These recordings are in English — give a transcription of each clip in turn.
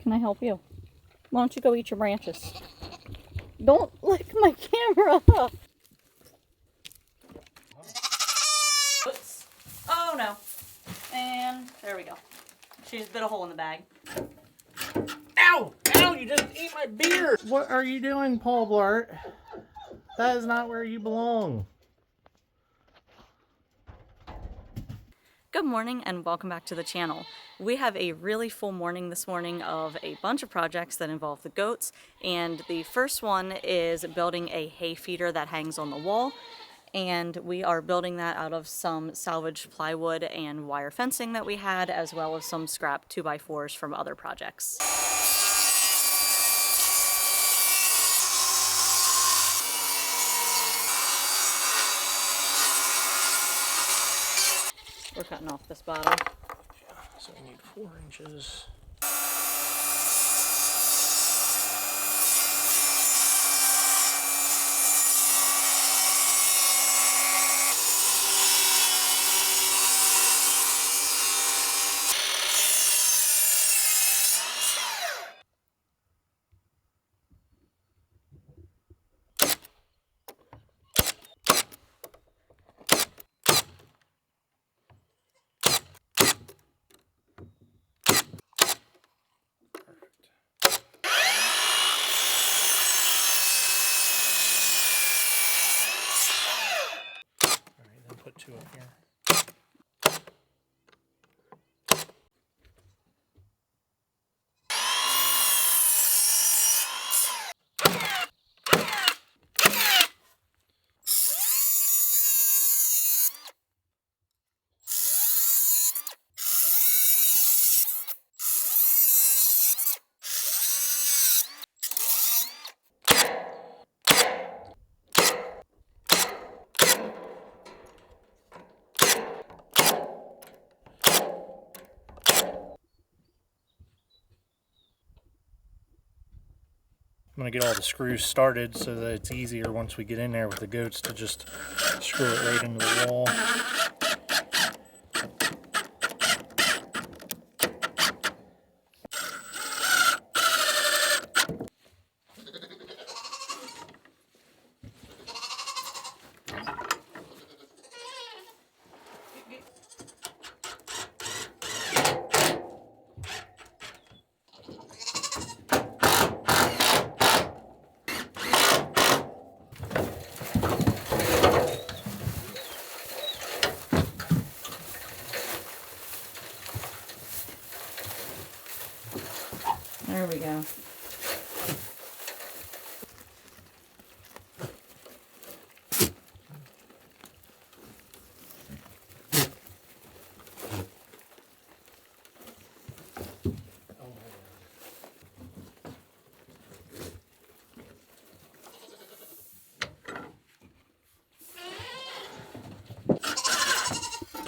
can I help you? Why don't you go eat your branches? Don't lick my camera. Oops. Oh no. And there we go. She just bit a hole in the bag. Ow! Ow! You just ate my beer! What are you doing, Paul Blart? That is not where you belong. Good morning and welcome back to the channel. We have a really full morning this morning of a bunch of projects that involve the goats, and the first one is building a hay feeder that hangs on the wall, and we are building that out of some salvaged plywood and wire fencing that we had, as well as some scrap 2x4s from other projects. We're cutting off this bottom. Yeah, so we need 4 inches. Put 2 up here. I'm going to get all the screws started so that it's easier once we get in there with the goats to just screw it right into the wall. There we go.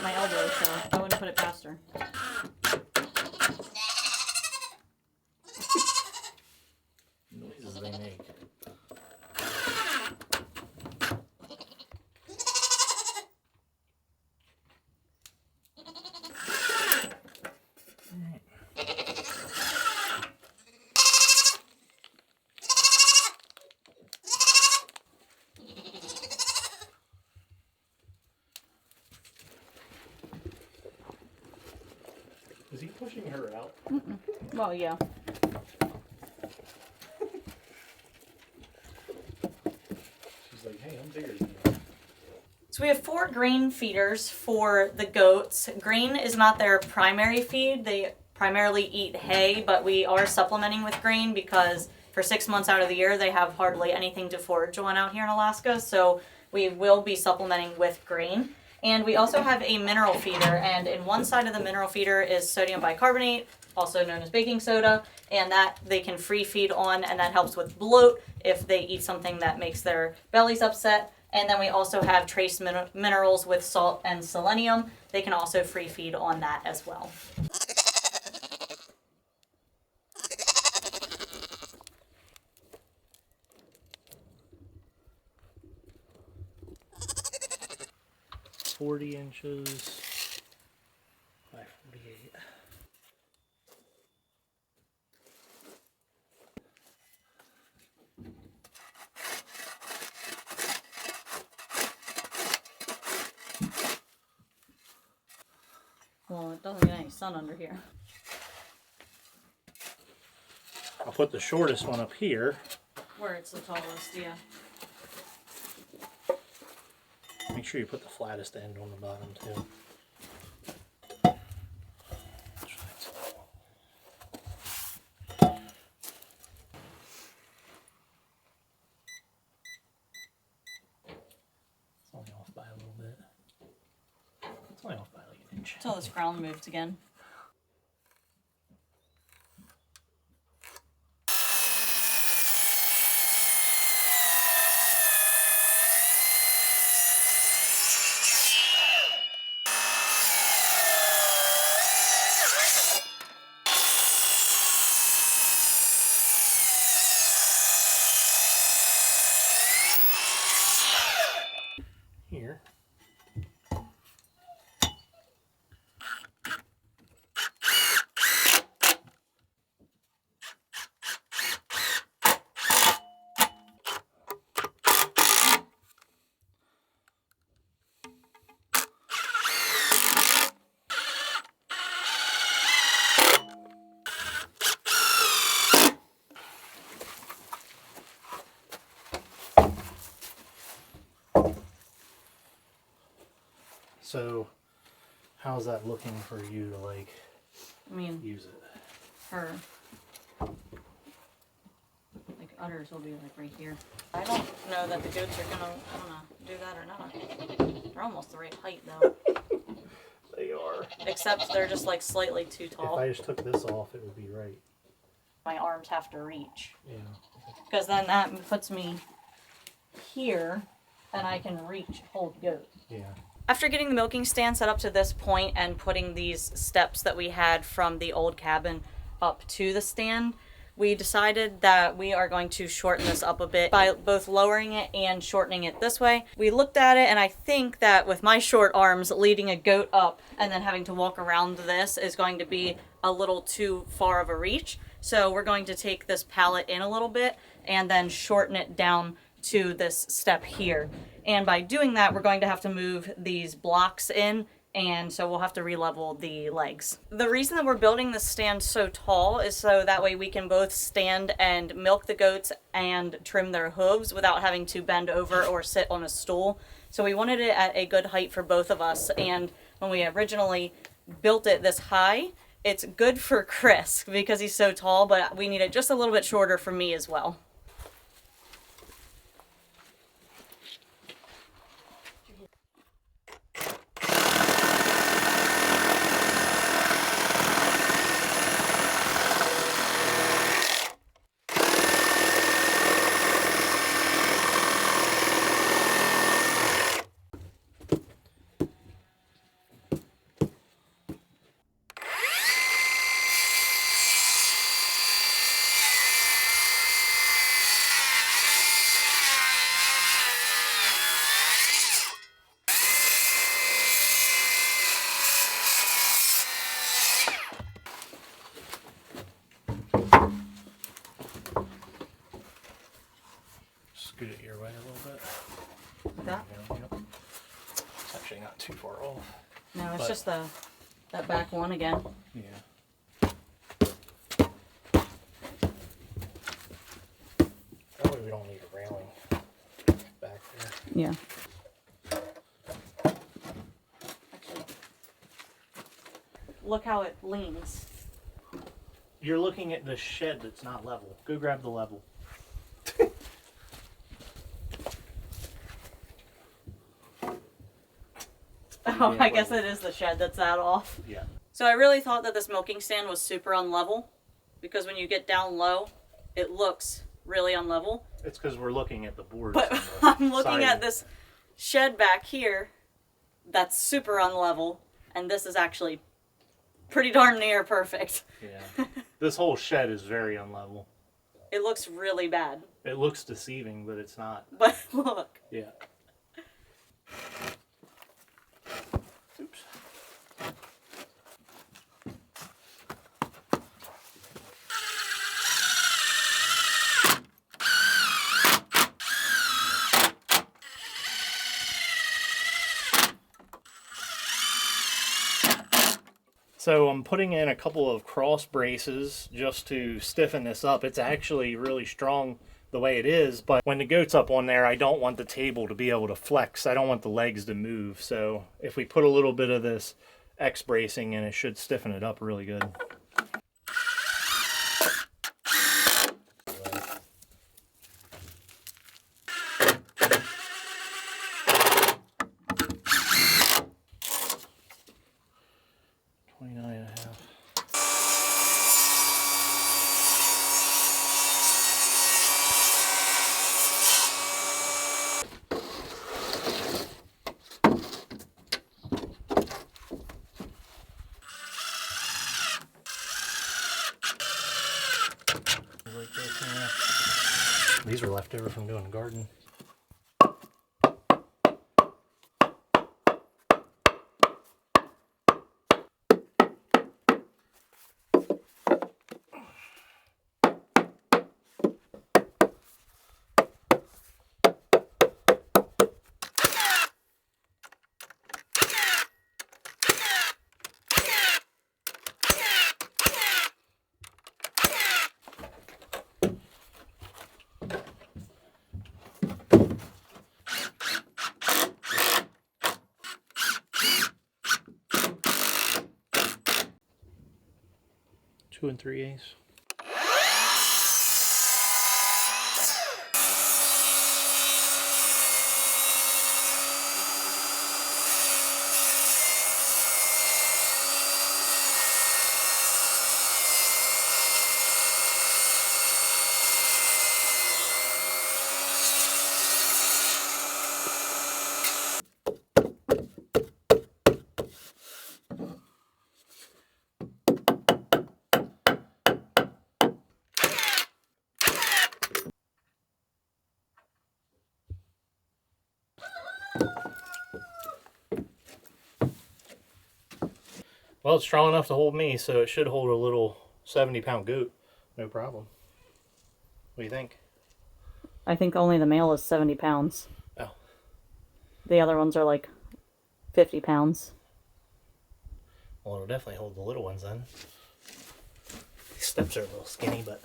My elbow, so I wouldn't put it past her. Noises they make. Is he pushing her out? Mm-mm. Well, yeah. She's like, hey, I'm bigger than you. So we have 4 grain feeders for the goats. Grain is not their primary feed. They primarily eat hay, but we are supplementing with grain because for 6 months out of the year, they have hardly anything to forage on out here in Alaska. So we will be supplementing with grain. And we also have a mineral feeder, and in one side of the mineral feeder is sodium bicarbonate, also known as baking soda, and that they can free feed on, and that helps with bloat if they eat something that makes their bellies upset. And then we also have trace minerals with salt and selenium. They can also free feed on that as well. $40 by 48. Well, it doesn't get any sun under here. I'll put the shortest one up here. Where it's the tallest, yeah. Make sure you put the flattest end on the bottom too. It's only off by a little bit. It's only off by like an inch. Until this ground moves again. Here. So, how's that looking for you to like I mean, use it? her like udders will be like right here. I don't know that the goats are gonna wanna do that or not. They're almost the right height though. They are. Except they're just like slightly too If tall. I just took this off, it would be right. My arms have to reach. Yeah. Because then that puts me here and I can reach hold goat. Yeah. After getting the milking stand set up to this point and putting these steps that we had from the old cabin up to the stand, we decided that we are going to shorten this up a bit by both lowering it and shortening it this way. We looked at it and I think that with my short arms, leading a goat up and then having to walk around this is going to be a little too far of a reach. So we're going to take this pallet in a little bit and then shorten it down to this step here. And by doing that, we're going to have to move these blocks in, and so we'll have to re-level the legs. The reason that we're building this stand so tall is so that way we can both stand and milk the goats and trim their hooves without having to bend over or sit on a stool. So we wanted it at a good height for both of us, and when we originally built it this high, it's good for Chris because he's so tall, but we need it just a little bit shorter for me as well. Scoot it your way a little bit. That? Yep. It's actually not too far off. No, it's But- just that back one again. Yeah. That way we don't need a railing back there. Yeah. Actually, look how it leans. You're looking at the shed that's not level. Go grab the level. Oh, Yeah, I guess well- it is the shed that's that off. Yeah. So I really thought that this milking stand was super unlevel because when you get down low, it looks really unlevel. It's because we're looking at the boards. But on the I'm looking at side. this shed back here that's super unlevel, and this is actually pretty darn near perfect. Yeah. This whole shed is very unlevel. It looks really bad. It looks deceiving, but it's not. But look. Yeah. Oops. So I'm putting in a couple of cross braces just to stiffen this up. It's actually really strong the way it is, but when the goat's up on there, I don't want the table to be able to flex. I don't want the legs to move. So if we put a little bit of this X bracing in, it should stiffen it up really good. These are left over from doing the garden. Two and 3/8. Well, it's strong enough to hold me, so it should hold a little 70-pound goat. No problem. What do you think? I think only the male is 70 pounds. Oh. The other ones are like 50 pounds. Well, it'll definitely hold the little ones then. These steps are a little skinny, but...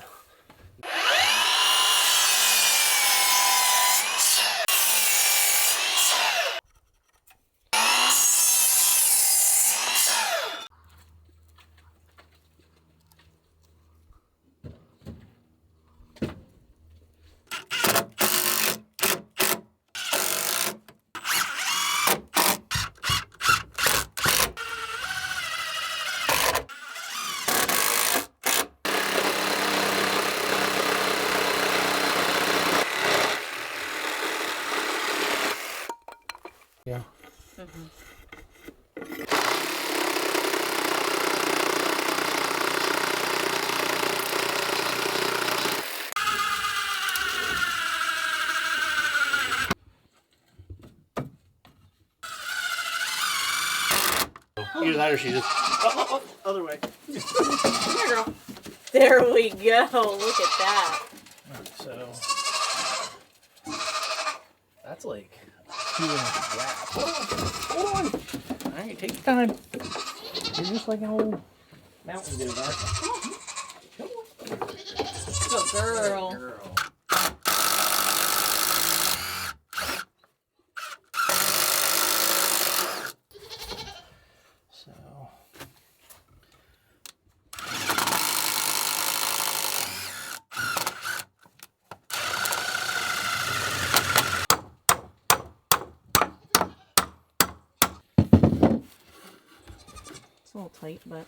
Yeah. Mm-hmm. Either that or she just... other way. Here, girl. There we go. Look at that. So... that's like... 2 inch wrap. Hold on! Alright, take your time. You're just like an old Mountain Dew, aren't you? Come on. Good girl. Good girl. So... It's a little tight, but...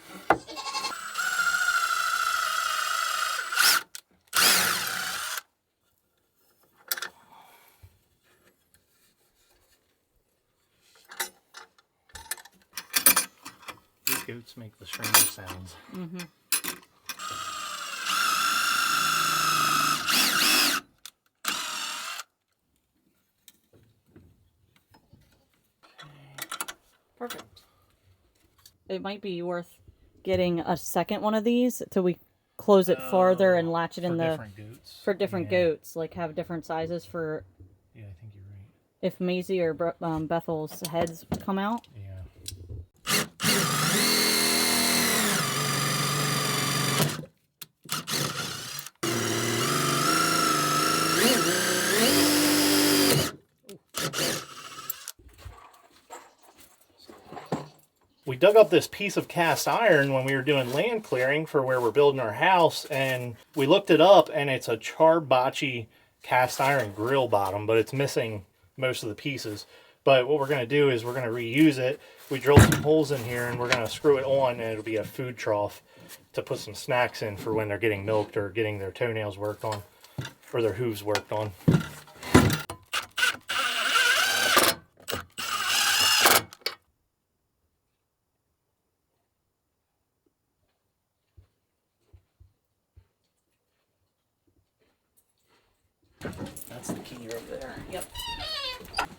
these goats make the strangest sounds. Mm-hmm. Perfect. It might be worth getting a second one of these till we close it farther and latch it in the different goats. for different goats, like have different sizes for Yeah, I think you're right. if Maisie or Bethel's heads come out. Yeah. we dug up this piece of cast iron when we were doing land clearing for where we're building our house, and we looked it up, and it's a Charbachi cast iron grill bottom, but it's missing most of the pieces. But what we're going to do is we're going to reuse it. We drilled some holes in here, and we're going to screw it on, and it'll be a food trough to put some snacks in for when they're getting milked or getting their toenails worked on, or their hooves worked on. That's the key right there. Yep.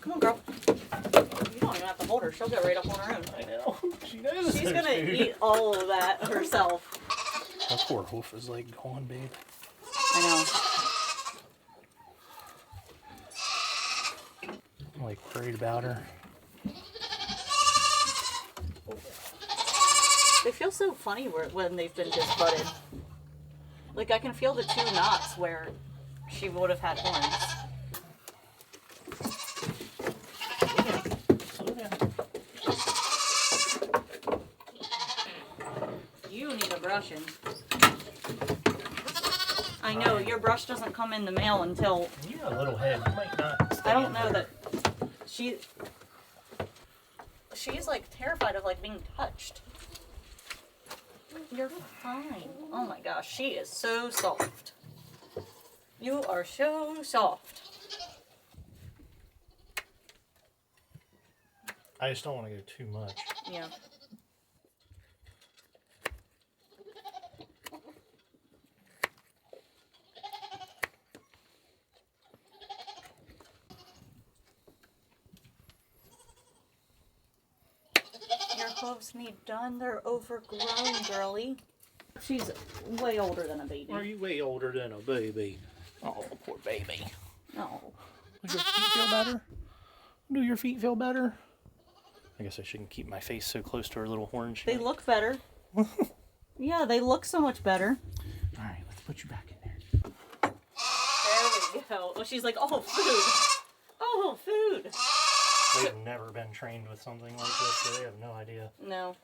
Come on, girl. You don't even have to hold her. She'll get right up on her own. I know. She knows. She's gonna eat all of that herself. That poor hoof is like gone, babe. I know. I'm like worried about her. They feel so funny when they've been just butted. Like I can feel the 2 knots where she would have had horns. You need a brushing. I know, your brush doesn't come in the mail until... You got a little head. You might not. I don't know that... She's like terrified of like being touched. You're fine. Oh my gosh, she is so soft. You are so soft. I just don't want to go too much. Yeah. Your hooves need done. They're overgrown, girly. She's way older than a baby. Are you way older than a baby? Oh, poor baby. No. Do your feet feel better? Do your feet feel better? I guess I shouldn't keep my face so close to her little horn. They look better. Yeah, they look so much better. All right, let's put you back in there. There we go. Oh, she's like, oh, food. Oh, food. They've never been trained with something like this, so they have no idea. No.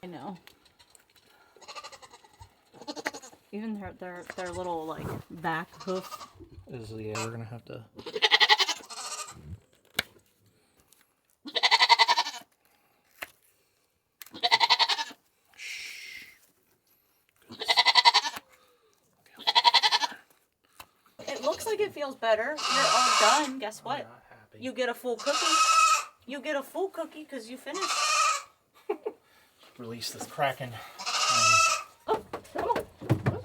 I know. Even their little like back hoof. Yeah, we're gonna have to. It looks like it feels better. You're all done. Guess what? Not happy. You get a full cookie. You get a full cookie because you finished. Release this kraken. Oh, come on.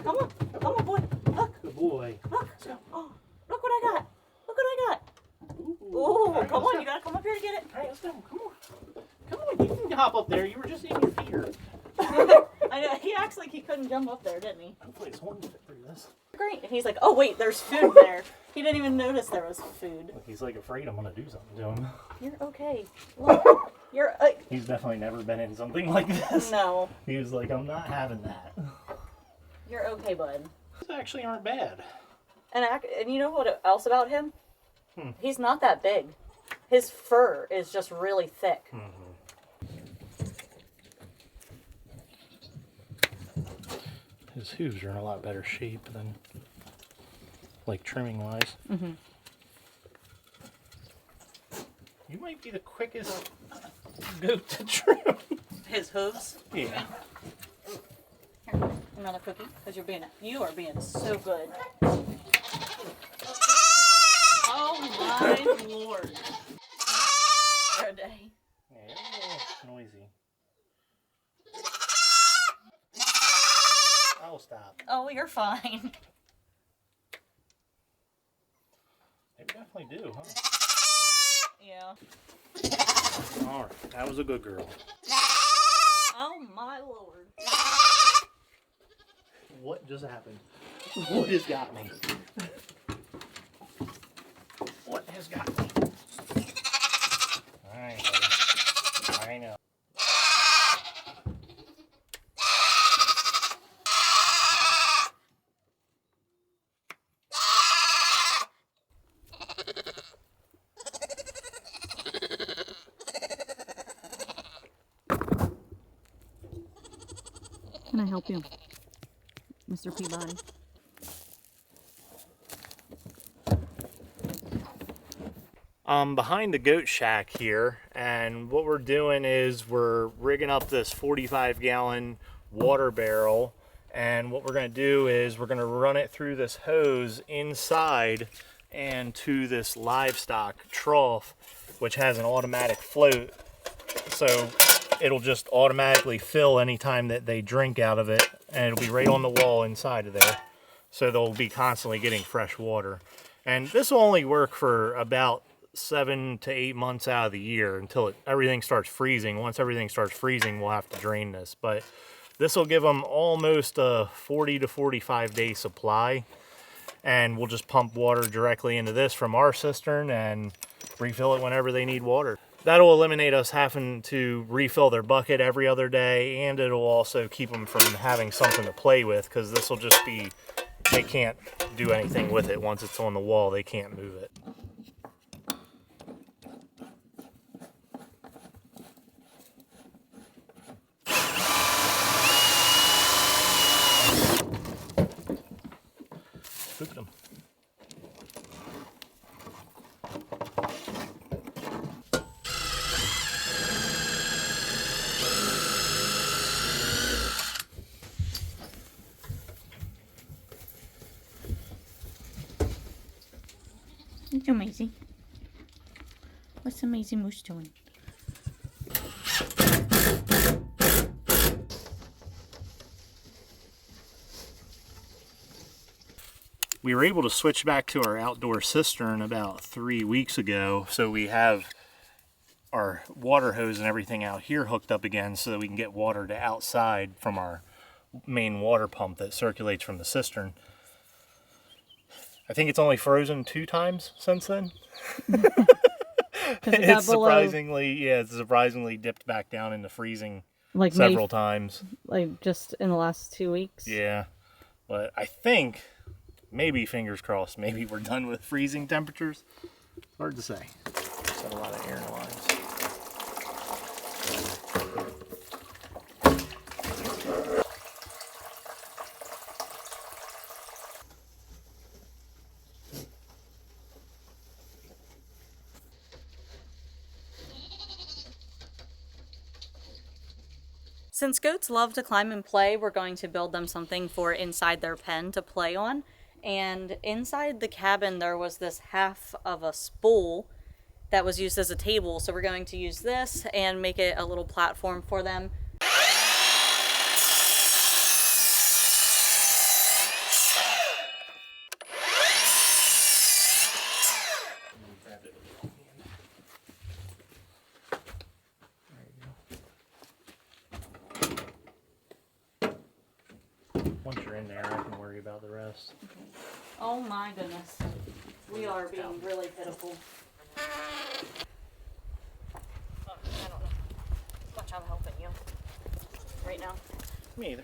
Come on. Come on, boy. Look. Good boy. Look. Oh, look what I got. Look what I got. Ooh, Oh, right, come let's on. You got to come up here to get it. All right, let's go. Come on. Come on. You can hop up there. You were just in your feeder. I know. He acts like he couldn't jump up there, didn't he? Hopefully his horns fit through this. Great. And he's like, oh, wait, there's food there. He didn't even notice there was food. Look, he's like afraid I'm gonna do something to him. You're okay. Look. You're... He's definitely never been in something like this. No. He was like, I'm not having that. You're okay, bud. These actually aren't bad. And you know what else about him? He's not that big. His fur is just really thick. His hooves are in a lot better shape than, like, trimming wise. You might be the quickest goat to trim. His hooves. Yeah. Here, another cookie, because you are being so good. Oh my lord. For a day. Yeah, it's a little noisy. Oh, stop. Oh, you're fine. They definitely do, huh? Yeah. Alright, that was a good girl. Oh my lord. What just happened? What has got me? What has got me? Alright, buddy. I know. can I help you, Mr. Peabody? I'm behind the goat shack here, and what we're doing is we're rigging up this 45-gallon water barrel, and what we're going to do is we're going to run it through this hose inside and to this livestock trough, which has an automatic float, so it'll just automatically fill anytime that they drink out of it, and it'll be right on the wall inside of there, so they'll be constantly getting fresh water. And this will only work for about 7 to 8 months out of the year until everything starts freezing. Once everything starts freezing, we'll have to drain this, but this will give them almost a 40 to 45 day supply, and we'll just pump water directly into this from our cistern and refill it whenever they need water. That'll eliminate us having to refill their bucket every other day, and it'll also keep them from having something to play with, because this will just be, they can't do anything with it. Once it's on the wall, they can't move it. Spooked them. It's Maisie. What's the Maisie Moose doing? We were able to switch back to our outdoor cistern about 3 weeks ago, so we have our water hose and everything out here hooked up again so that we can get water to outside from our main water pump that circulates from the cistern. I think it's only frozen 2 times since then. It's surprisingly dipped back down into freezing Like several times. Like just in the last 2 weeks? Yeah, but I think, maybe, fingers crossed, maybe we're done with freezing temperatures. Hard to say. Just had a lot of air in the lines. Since goats love to climb and play, we're going to build them something for inside their pen to play on. And inside the cabin there was this half of a spool that was used as a table, so we're going to use this and make it a little platform for them. Once you're in there, I can worry about the rest. Oh my goodness. We are being really pitiful. I don't know how much I'm helping you right now. Me either.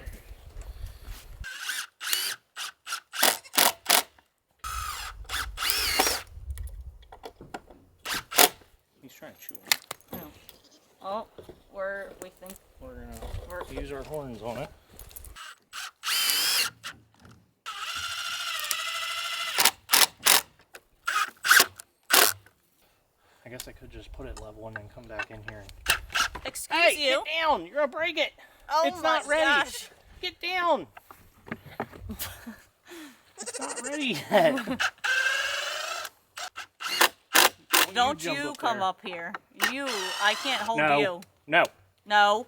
He's trying to chew on it. Oh, we think We're gonna use our horns on it. I guess I could just put it level and then come back in here and... Excuse you. Get down! You're gonna break it! Oh It's not ready! gosh. Get down! It's not ready yet! Don't jump you up come there. up here. I can't hold No. you. No. No.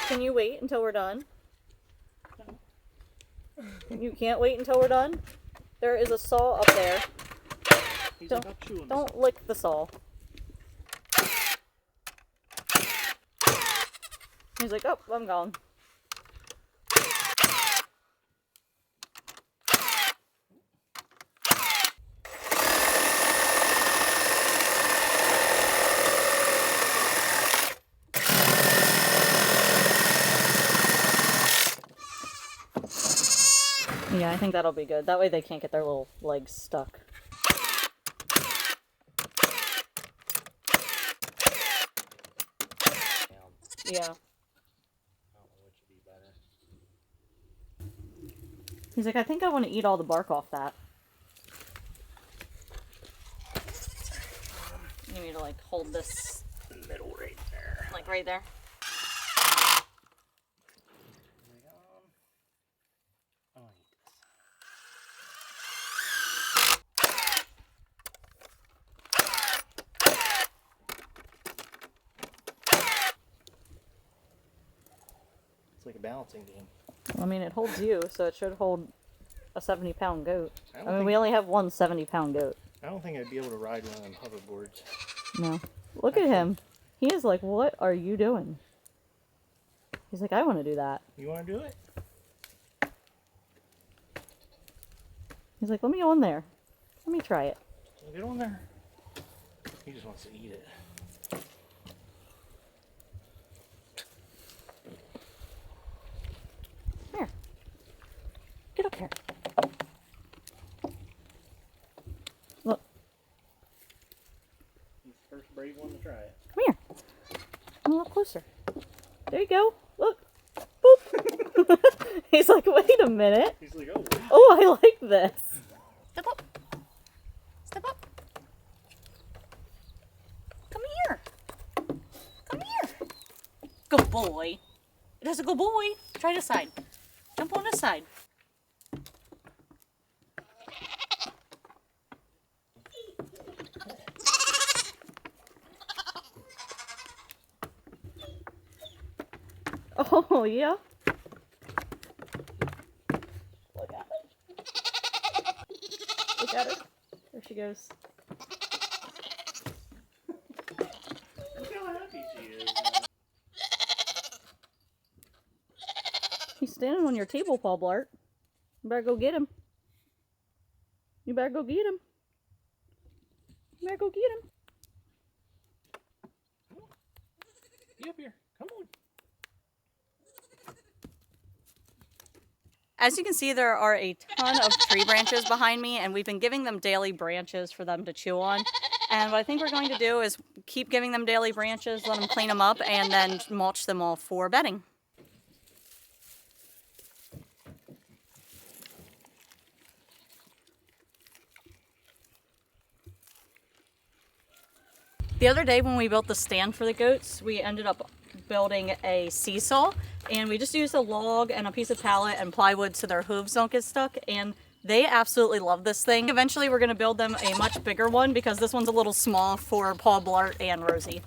Can you wait until we're done? You can't wait until we're done? There is a saw up there. Don't lick the saw. He's like, oh, I'm gone. Yeah, I think that'll be good. That way they can't get their little legs stuck. Yeah. He's like, I think I want to eat all the bark off that. You need to like hold this Middle right there. like right there. It's like a balancing game. I mean, it holds you, so it should hold a 70-pound goat. I I mean, we only have one 70-pound goat. don't think I'd be able to ride one of them hoverboards. No. Look at him. He is like, what are you doing? He's like, I want to do that. You want to do it? He's like, let me go in there. Let me try it. Get on there. He just wants to eat it. Here. Get up here. Look. He's the first brave one to try it. Come here. Come a little closer. There you go. Look. Boop. He's like, wait a minute. He's like, oh. Oh, I like this. Step up. Step up. Come here. Come here. Good boy. That's a good boy. Try this side. Jump on this side. Oh, yeah. Look at it. Look at her. There she goes. Look how happy she is. He's standing on your table, Paul Blart. You better go get him. You better go get him. You better go get him. Get up here. Come on. As you can see, there are a ton of tree branches behind me, and we've been giving them daily branches for them to chew on. And what I think we're going to do is keep giving them daily branches, let them clean them up, and then mulch them all for bedding. The other day when we built the stand for the goats, we ended up building a seesaw, and we just used a log and a piece of pallet and plywood so their hooves don't get stuck, and they absolutely love this thing. Eventually we're going to build them a much bigger one because this one's a little small for Paul Blart and Rosie.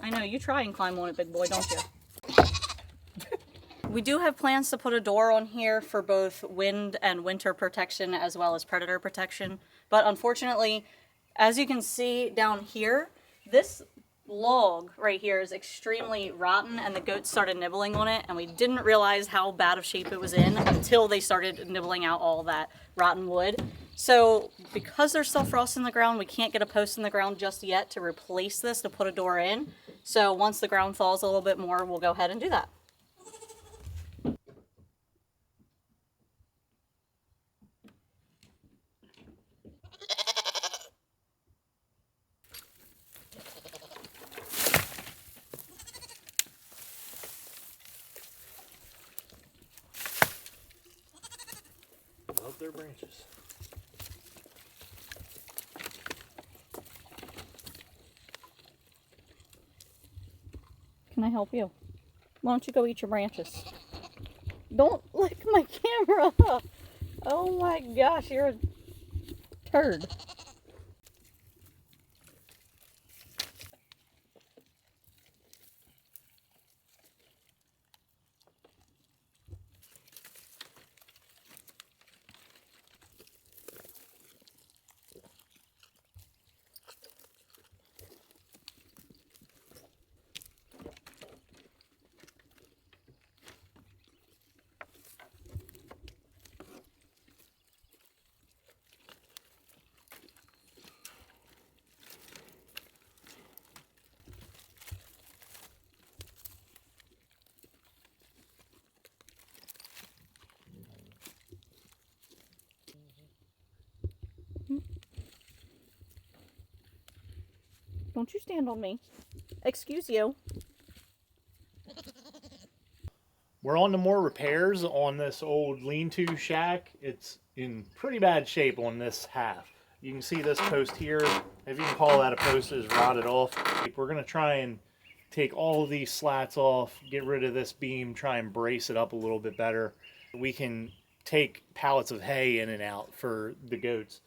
I know, you try and climb on it, big boy, don't you? We do have plans to put a door on here for both wind and winter protection as well as predator protection, but unfortunately, as you can see down here, this log right here is extremely rotten, and the goats started nibbling on it, and we didn't realize how bad of shape it was in until they started nibbling out all that rotten wood. So because there's still frost in the ground, we can't get a post in the ground just yet to replace this to put a door in. So once the ground thaws a little bit more, we'll go ahead and do that. Love their branches. Can I help you? Why don't you go eat your branches? Don't lick my camera! Oh my gosh, you're a turd. Don't you stand on me. Excuse you. We're on to more repairs on this old lean-to shack. It's in pretty bad shape on this half. You can see this post here, if you can call that a post, is rotted off. We're gonna try and take all of these slats off, get rid of this beam, try and brace it up a little bit better. We can take pallets of hay in and out for the goats.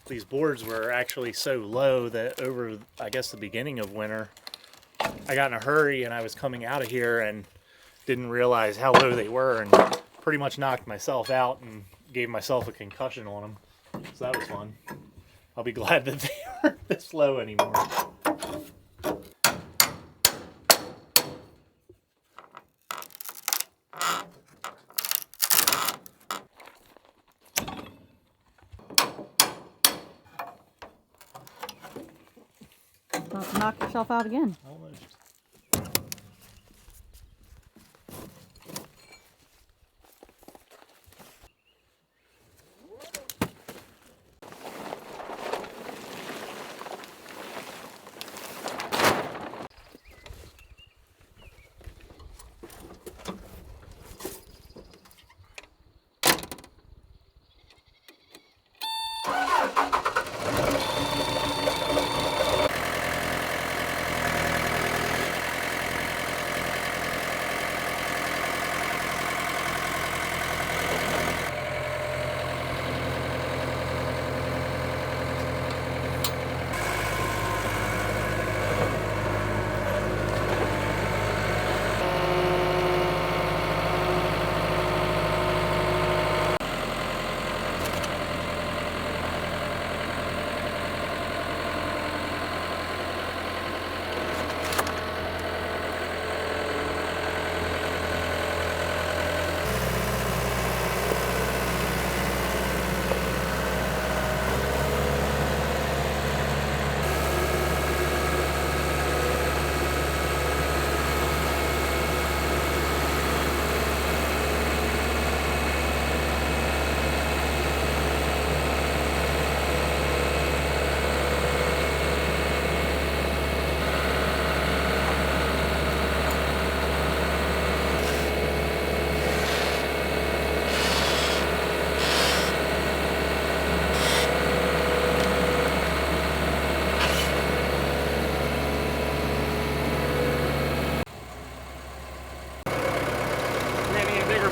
These boards were actually so low that over, I guess, the beginning of winter, I got in a hurry and I was coming out of here and didn't realize how low they were and pretty much knocked myself out and gave myself a concussion on them. So that was fun. I'll be glad that they aren't this low anymore. Knock yourself out again. Almost.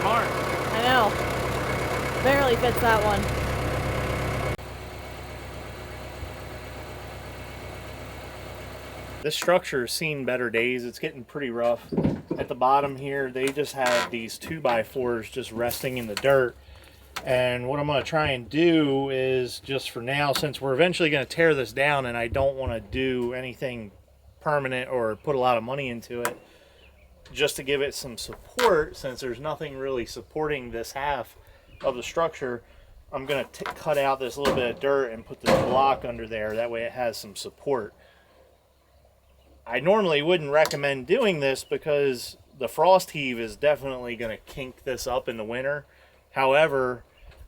I know. Barely fits that one. This structure has seen better days. It's getting pretty rough. At the bottom here, they just have these 2x4s just resting in the dirt. And what I'm going to try and do is, just for now, since we're eventually going to tear this down and I don't want to do anything permanent or put a lot of money into it, just to give it some support, since there's nothing really supporting this half of the structure, I'm going to cut out this little bit of dirt and put this block under there. That way it has some support. I normally wouldn't recommend doing this because the frost heave is definitely going to kink this up in the winter. However,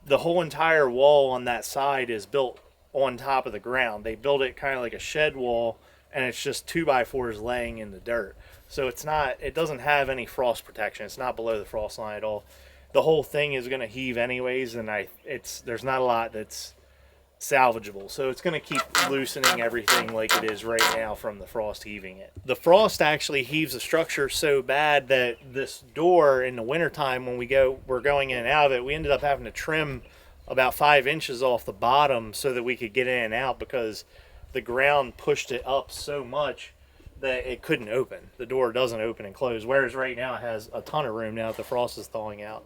the whole entire wall on that side is built on top of the ground. They built it kind of like a shed wall, and it's just 2x4s laying in the dirt. So it's not, it doesn't have any frost protection. It's not below the frost line at all. The whole thing is going to heave anyways, and there's not a lot that's salvageable. So it's going to keep loosening everything like it is right now from the frost heaving it. The frost actually heaves the structure so bad that this door in the wintertime, when we're going in and out of it, we ended up having to trim about 5 inches off the bottom so that we could get in and out, because the ground pushed it up so much that it couldn't open. The door doesn't open and close, whereas right now it has a ton of room now that the frost is thawing out.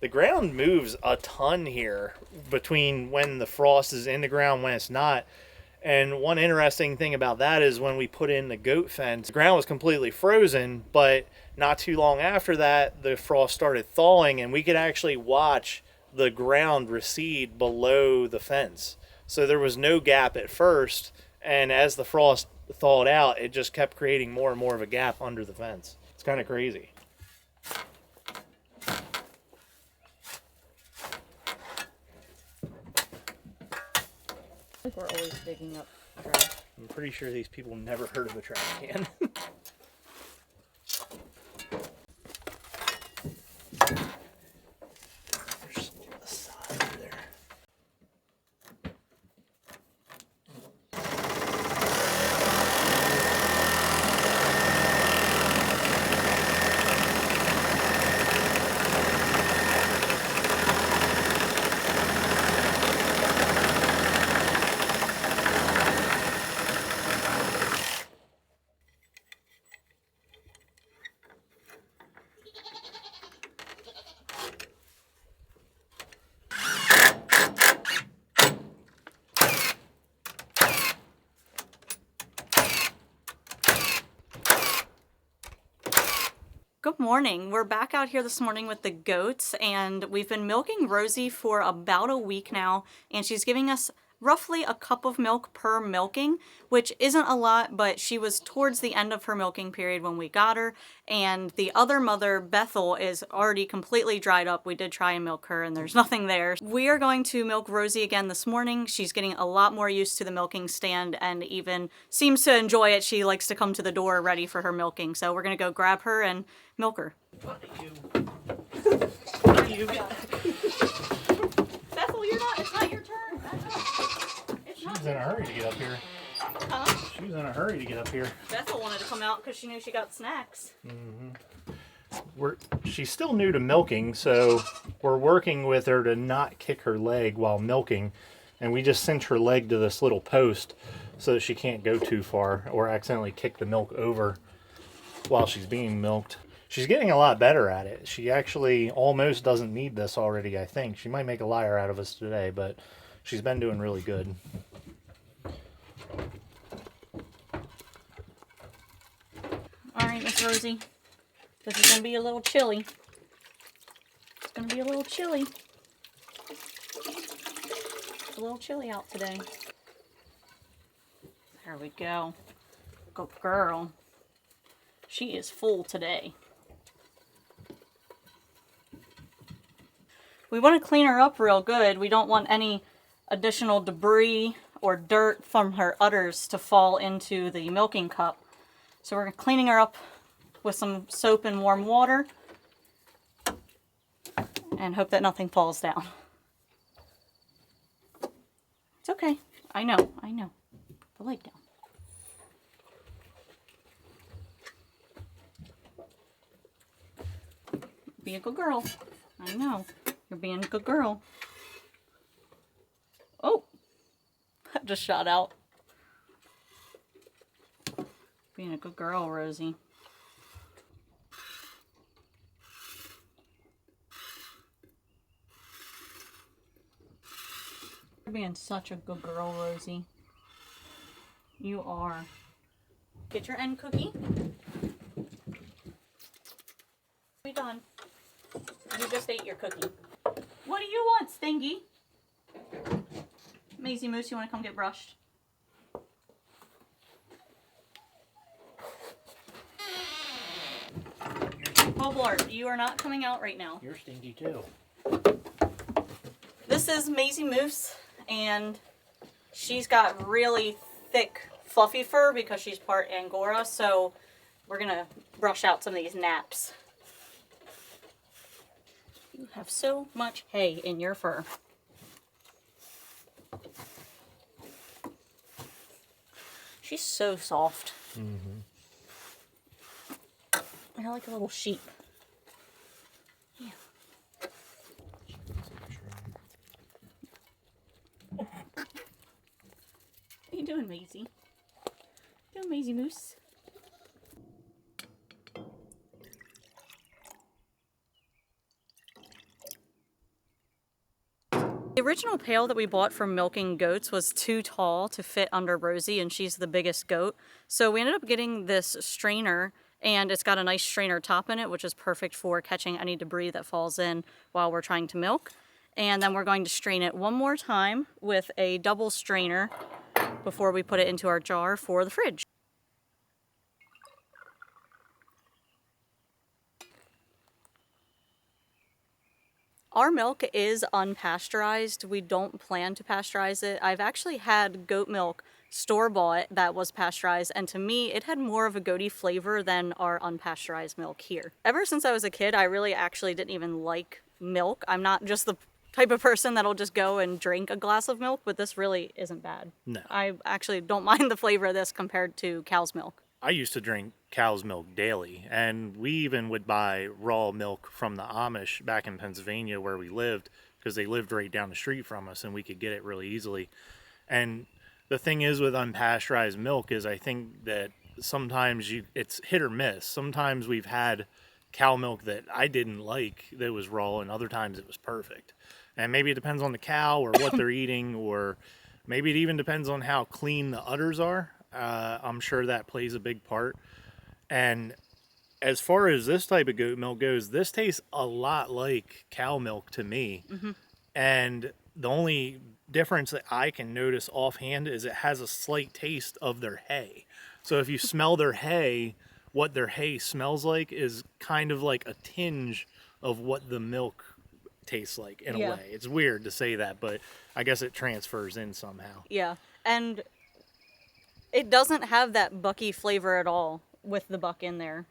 The ground moves a ton here between when the frost is in the ground, when it's not. And one interesting thing about that is when we put in the goat fence, the ground was completely frozen, but not too long after that, the frost started thawing, and we could actually watch the ground recede below the fence. So there was no gap at first, and as the frost thawed out, it just kept creating more and more of a gap under the fence. It's kind of crazy. I think we're always digging up trash. I'm pretty sure these people never heard of a trash can. There's a side over there. Good morning. We're back out here this morning with the goats, and we've been milking Rosie for about a week now, and she's giving us roughly a cup of milk per milking, which isn't a lot, but she was towards the end of her milking period when we got her, and the other mother, Bethel, is already completely dried up. We did try and milk her, and there's nothing there. We are going to milk Rosie again this morning. She's getting a lot more used to the milking stand and even seems to enjoy it. She likes to come to the door ready for her milking, so we're going to go grab her and milk her. What are you? Bethel, it's not your turn. She's in a hurry to get up here. Huh? She was in a hurry to get up here. Bethel wanted to come out because she knew she got snacks. She's still new to milking, so we're working with her to not kick her leg while milking, and we just cinch her leg to this little post so that she can't go too far or accidentally kick the milk over while she's being milked. She's getting a lot better at it. She actually almost doesn't need this already, I think. She might make a liar out of us today, but she's been doing really good. All right, Miss Rosie. This is going to be a little chilly. It's going to be a little chilly. It's a little chilly out today. There we go. Good girl. She is full today. We want to clean her up real good. We don't want any additional debris or dirt from her udders to fall into the milking cup. So we're cleaning her up with some soap and warm water and hope that nothing falls down. It's okay. I know. Put the leg down. Be a good girl. I know. You're being a good girl. Oh! That just shot out. Being a good girl, Rosie. You're being such a good girl, Rosie. You are. Get your end cookie. Be done. You just ate your cookie. What do you want, Stingy? Maisie Moose, you want to come get brushed? Oh, Blart, you are not coming out right now. You're stinky too. This is Maisie Moose, and she's got really thick, fluffy fur because she's part Angora, so we're going to brush out some of these naps. You have so much hay in your fur. She's so soft. I like a little sheep. Yeah. What are you doing, Maisie? Doing Maisie Moose? The original pail that we bought for milking goats was too tall to fit under Rosie, and she's the biggest goat. So we ended up getting this strainer, and it's got a nice strainer top in it, which is perfect for catching any debris that falls in while we're trying to milk. And then we're going to strain it one more time with a double strainer before we put it into our jar for the fridge. Our milk is unpasteurized. We don't plan to pasteurize it. I've actually had goat milk store-bought that was pasteurized, and to me it had more of a goaty flavor than our unpasteurized milk here. Ever since I was a kid, I really actually didn't even like milk. I'm not just the type of person that'll just go and drink a glass of milk, but this really isn't bad. No. I actually don't mind the flavor of this compared to cow's milk. I used to drink cow's milk daily, and we even would buy raw milk from the Amish back in Pennsylvania where we lived, because they lived right down the street from us and we could get it really easily. And the thing is with unpasteurized milk is I think that sometimes it's hit or miss. Sometimes we've had cow milk that I didn't like that was raw, and other times it was perfect. And maybe it depends on the cow or what they're eating, or maybe it even depends on how clean the udders are. I'm sure that plays a big part. And as far as this type of goat milk goes, this tastes a lot like cow milk to me. Mm-hmm. And the only difference that I can notice offhand is it has a slight taste of their hay. So if you smell their hay, what their hay smells like is kind of like a tinge of what the milk tastes like in a way. It's weird to say that, but I guess it transfers in somehow. Yeah, and it doesn't have that bucky flavor at all with the buck in there.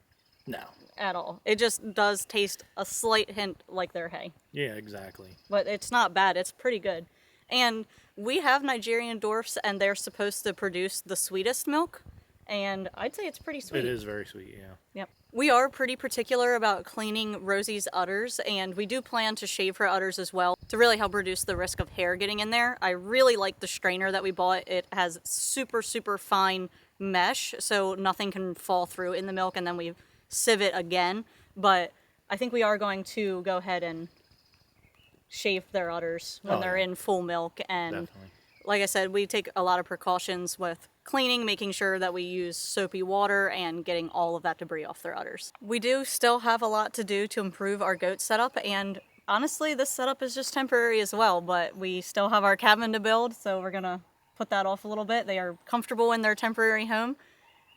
No. At all. It just does taste a slight hint like their hay. Yeah, exactly. But it's not bad. It's pretty good. And we have Nigerian dwarfs, and they're supposed to produce the sweetest milk. And I'd say it's pretty sweet. It is very sweet, yeah. Yep. We are pretty particular about cleaning Rosie's udders, and we do plan to shave her udders as well to really help reduce the risk of hair getting in there. I really like the strainer that we bought. It has super, super fine mesh, so nothing can fall through in the milk, and then we sieve it again. But I think we are going to go ahead and shave their udders when they're in full milk. And Definitely. like I said, we take a lot of precautions with cleaning, making sure that we use soapy water and getting all of that debris off their udders. We do still have a lot to do to improve our goat setup, and honestly, this setup is just temporary as well, but we still have our cabin to build, so we're gonna put that off a little bit. They are comfortable in their temporary home.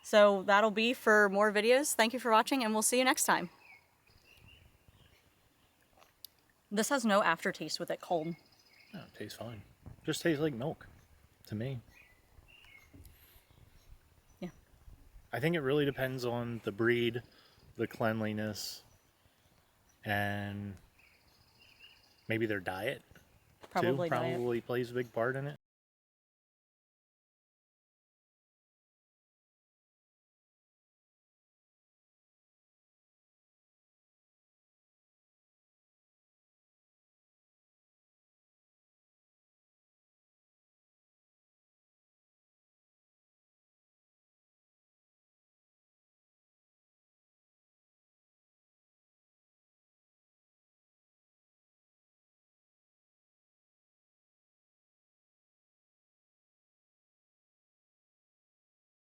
So that'll be for more videos. Thank you for watching, and we'll see you next time. This has no aftertaste with it cold. No, it tastes fine. Just tastes like milk to me. Yeah. I think it really depends on the breed, the cleanliness, and maybe their diet. Probably too, diet. probably plays a big part in it.